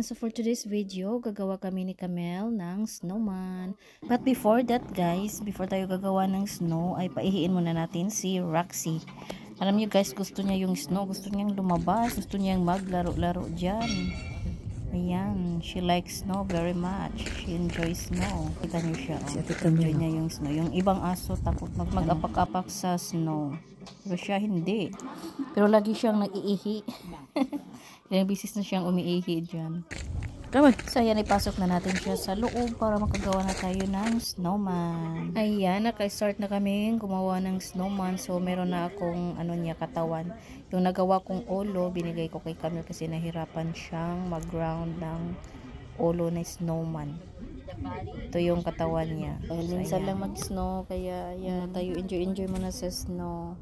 So for today's video, gagawa kami ni Camel ng snowman. But before that guys, before tayo gagawa ng snow, ay paihiin muna natin si Roxy. Alam niyo guys, gusto niya yung snow, gusto niyang lumabas, gusto niyang maglaro-laro dyan. Ayan, she likes snow very much. She enjoys snow. Kita niyo siya, enjoy niya yung snow. Yung ibang aso takot mag-apak-apak sa snow. Pero siya hindi. Pero lagi siyang nag-iihi. Ilang bisis na siyang umiihi dyan. So ayan, ipasok na natin siya sa loob para makagawa na tayo ng snowman. Ayan, naka-start na kami gumawa ng snowman. So meron na akong katawan. Yung nagawa kong ulo, binigay ko kay Camille kasi nahirapan siyang mag-ground ng ulo na snowman. Ito yung katawan niya. Dahil minsan lang mag-snow, kaya ayan, tayo enjoy muna sa snow.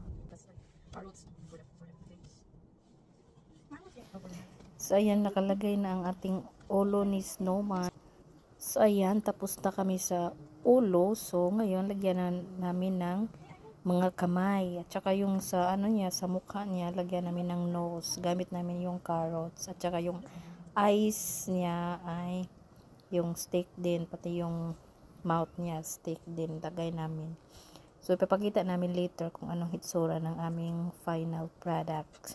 So ayan, nakalagay na ang ating ulo ni snowman. So ayan, tapos na kami sa ulo. So ngayon, lagyan na namin ng mga kamay. At saka yung sa sa mukha niya, lagyan namin ng nose. Gamit namin yung carrots. At saka yung eyes niya ay yung steak din. Pati yung mouth niya, steak din. Lagay namin. So ipapakita namin later kung anong hitsura ng aming final product.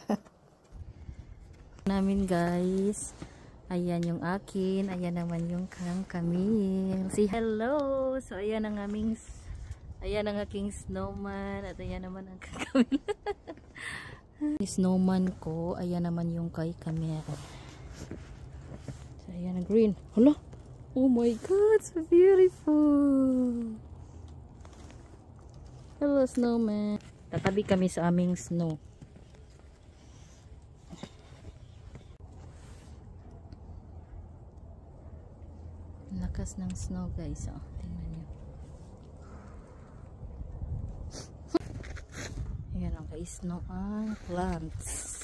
Namin guys, ayan yung akin, ayan naman yung kang Camille. Say hello. So ayan ang aking snowman at ayan naman ang kang Camille. Snowman ko, ayan naman yung kay Camille. So ayan ang green. Hala, oh my god, so beautiful. Hello snowman. Tatabi kami sa aming snow. Lakas ng snow guys, oh, tingnan nyo. Ayan ang ka-snow ang plants.